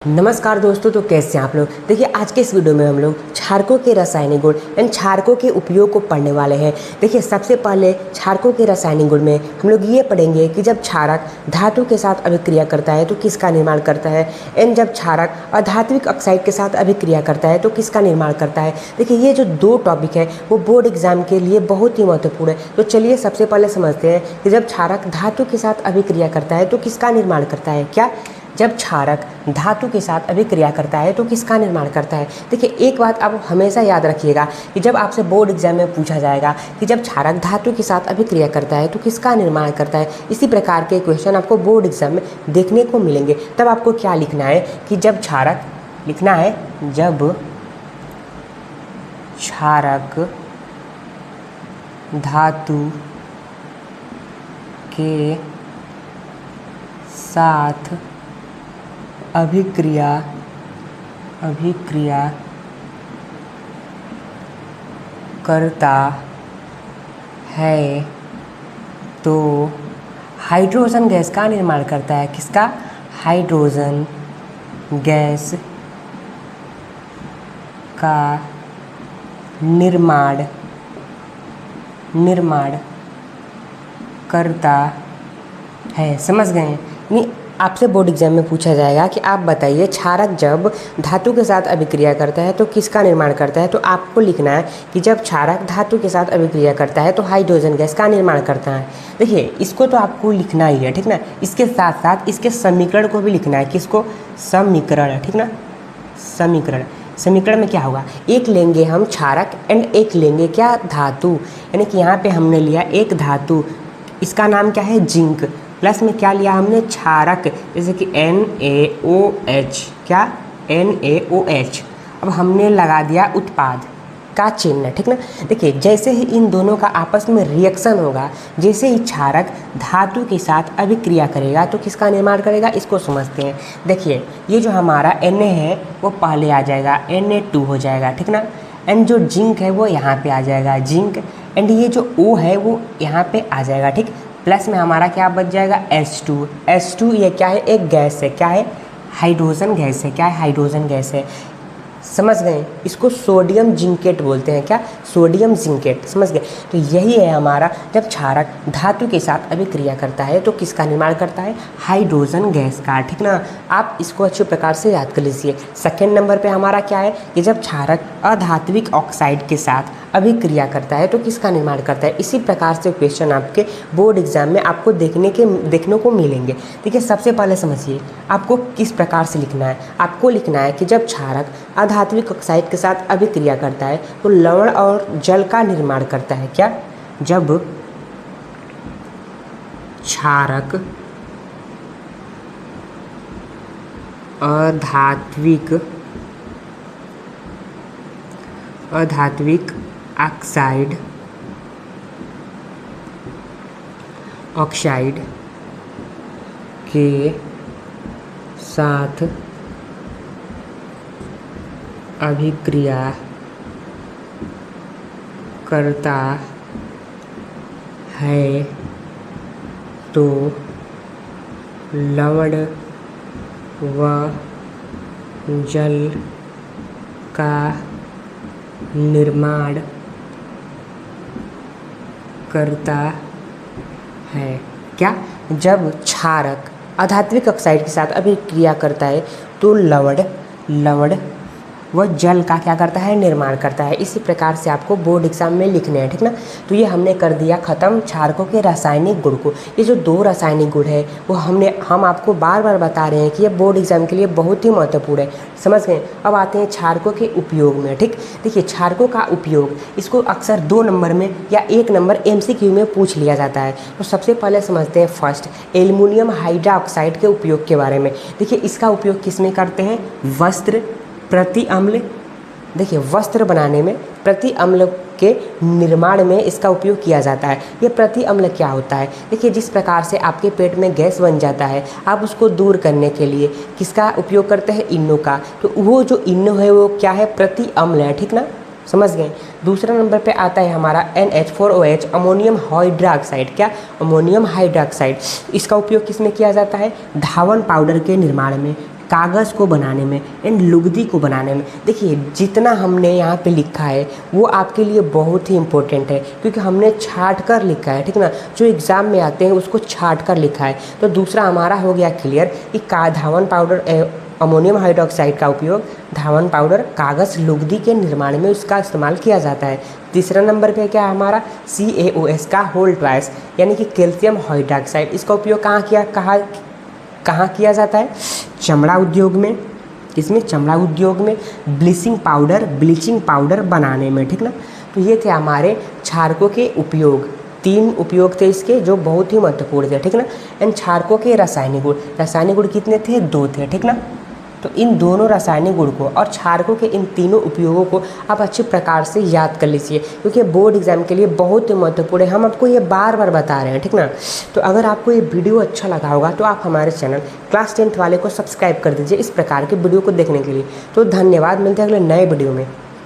नमस्कार दोस्तों, तो कैसे हैं आप लोग। देखिए, आज के इस वीडियो में हम लोग क्षारकों के रासायनिक गुण एंड क्षारकों के उपयोग को पढ़ने वाले हैं। देखिए, सबसे पहले क्षारकों के रासायनिक गुण में हम लोग ये पढ़ेंगे कि जब क्षारक धातु के साथ अभिक्रिया करता है तो किसका निर्माण करता है, एंड जब क्षारक अधात्विक ऑक्साइड के साथ अभिक्रिया करता है तो किसका निर्माण करता है। देखिए, ये जो दो टॉपिक है वो बोर्ड एग्जाम के लिए बहुत ही महत्वपूर्ण है। तो चलिए सबसे पहले समझते हैं कि जब क्षारक धातु के साथ अभिक्रिया करता है तो किसका निर्माण करता है। क्या जब क्षारक धातु के साथ अभिक्रिया करता है तो किसका निर्माण करता है। देखिए, एक बात आप हमेशा याद रखिएगा कि जब आपसे बोर्ड एग्जाम में पूछा जाएगा कि जब क्षारक धातु के साथ अभिक्रिया करता है तो किसका निर्माण करता है, इसी प्रकार के क्वेश्चन आपको बोर्ड एग्जाम में देखने को मिलेंगे। तब आपको क्या लिखना है कि जब क्षारक लिखना है, जब क्षारक धातु के साथ अभिक्रिया करता है तो हाइड्रोजन गैस का निर्माण करता है। किसका? हाइड्रोजन गैस का निर्माण करता है। समझ गए? नहीं, आपसे बोर्ड एग्जाम में पूछा जाएगा कि आप बताइए क्षारक जब धातु के साथ अभिक्रिया करता है तो किसका निर्माण करता है। तो आपको लिखना है कि जब क्षारक धातु के साथ अभिक्रिया करता है तो हाइड्रोजन गैस का निर्माण करता है। देखिए, इसको तो आपको लिखना ही है, ठीक ना। इसके साथ साथ इसके समीकरण को भी लिखना है। किसको? समीकरण, ठीक ना। समीकरण में क्या होगा, एक लेंगे हम क्षारक एंड एक लेंगे क्या, धातु। यानी कि यहाँ पे हमने लिया एक धातु, इसका नाम क्या है, जिंक, प्लस में क्या लिया हमने, क्षारक, जैसे कि NaOH, क्या, NaOH। अब हमने लगा दिया उत्पाद का चिन्ह, ठीक ना। देखिए, जैसे ही इन दोनों का आपस में रिएक्शन होगा, जैसे ही क्षारक धातु के साथ अभिक्रिया करेगा तो किसका निर्माण करेगा, इसको समझते हैं। देखिए, ये जो हमारा Na है वो पहले आ जाएगा, Na2 हो जाएगा, ठीक ना। एंड जो जिंक है वो यहाँ पे आ जाएगा, जिंक, एंड ये जो O है वो यहाँ पे आ जाएगा, ठीक। प्लस में हमारा क्या बच जाएगा, H2। ये क्या है, एक गैस है, क्या है, हाइड्रोजन गैस है। क्या है, हाइड्रोजन गैस है। समझ गए? इसको सोडियम जिंकेट बोलते हैं। क्या? Sodium zincate. समझ गए? तो यही है हमारा, जब क्षारक धातु के साथ अभिक्रिया करता है तो किसका निर्माण करता है, हाइड्रोजन गैस का, ठीक ना। आप इसको अच्छे प्रकार से याद कर लीजिए। सेकेंड नंबर पे हमारा क्या है कि जब क्षारक अधात्विक ऑक्साइड के साथ अभिक्रिया करता है तो किसका निर्माण करता है। इसी प्रकार से क्वेश्चन आपके बोर्ड एग्जाम में आपको देखने को मिलेंगे। देखिए, सबसे पहले समझिए आपको किस प्रकार से लिखना है। आपको लिखना है कि जब क्षारक अधात्विक ऑक्साइड के साथ अभिक्रिया करता है तो लवण और जल का निर्माण करता है। क्या? जब क्षारक अधात्विक ऑक्साइड के साथ अभिक्रिया करता है तो लवण व जल का निर्माण करता है। क्या? जब क्षारक अधात्विक ऑक्साइड के साथ अभिक्रिया करता है तो लवण वह जल का क्या करता है, निर्माण करता है। इसी प्रकार से आपको बोर्ड एग्जाम में लिखने हैं, ठीक ना। तो ये हमने कर दिया ख़त्म क्षारकों के रासायनिक गुण को। ये जो दो रासायनिक गुण है वो हम आपको बार बार बता रहे हैं कि ये बोर्ड एग्जाम के लिए बहुत ही महत्वपूर्ण है। समझ गए? अब आते हैं क्षारकों के उपयोग में, ठीक। देखिए, क्षारकों का उपयोग, इसको अक्सर 2 नंबर में या 1 नंबर MCQ में पूछ लिया जाता है। तो सबसे पहले समझते हैं फर्स्ट एल्युमिनियम हाइड्रोक्साइड के उपयोग के बारे में। देखिए, इसका उपयोग किस में करते हैं, वस्त्र, प्रति अम्ल। देखिए, वस्त्र बनाने में, प्रति अम्ल के निर्माण में इसका उपयोग किया जाता है। ये प्रति अम्ल क्या होता है? देखिए, जिस प्रकार से आपके पेट में गैस बन जाता है, आप उसको दूर करने के लिए किसका उपयोग करते हैं, इनो का। तो वो जो इनो है वो क्या है, प्रति अम्ल है, ठीक ना। समझ गए। दूसरा नंबर पे आता है हमारा NH4OH अमोनियम हाइड्रोक्साइड। क्या? Ammonium hydroxide. इसका उपयोग किस में किया जाता है? धावन पाउडर के निर्माण में। कागज़ को बनाने में एंड लुगदी को बनाने में। देखिए जितना हमने यहाँ पे लिखा है वो आपके लिए बहुत ही इम्पोर्टेंट है, क्योंकि हमने छाट कर लिखा है, ठीक ना। जो एग्ज़ाम में आते हैं उसको छाट कर लिखा है। तो दूसरा हमारा हो गया क्लियर कि धावन पाउडर अमोनियम हाइड्रोक्साइड का उपयोग धावन पाउडर कागज़ लुगदी के निर्माण में उसका इस्तेमाल किया जाता है। तीसरा नंबर पे क्या है हमारा CaOS का होल ट्वाइस यानी कि कैल्शियम हाइड्रोक्साइड, इसका उपयोग कहाँ किया जाता है? चमड़ा उद्योग में। किसमें? चमड़ा उद्योग में ब्लीचिंग पाउडर बनाने में, ठीक ना। तो ये थे हमारे क्षारकों के उपयोग, 3 उपयोग थे इसके जो बहुत ही महत्वपूर्ण थे, ठीक ना। एंड क्षारकों के रासायनिक गुण कितने थे? 2 थे, ठीक ना। तो इन दोनों रासायनिक गुण को और क्षारकों के इन तीनों उपयोगों को आप अच्छे प्रकार से याद कर लीजिए, क्योंकि बोर्ड एग्जाम के लिए बहुत ही महत्वपूर्ण है। हम आपको ये बार बार बता रहे हैं, ठीक ना। तो अगर आपको ये वीडियो अच्छा लगा होगा तो आप हमारे चैनल क्लास 10th वाले को सब्सक्राइब कर दीजिए इस प्रकार के वीडियो को देखने के लिए। तो धन्यवाद, मिलते हैं अगले नए वीडियो में।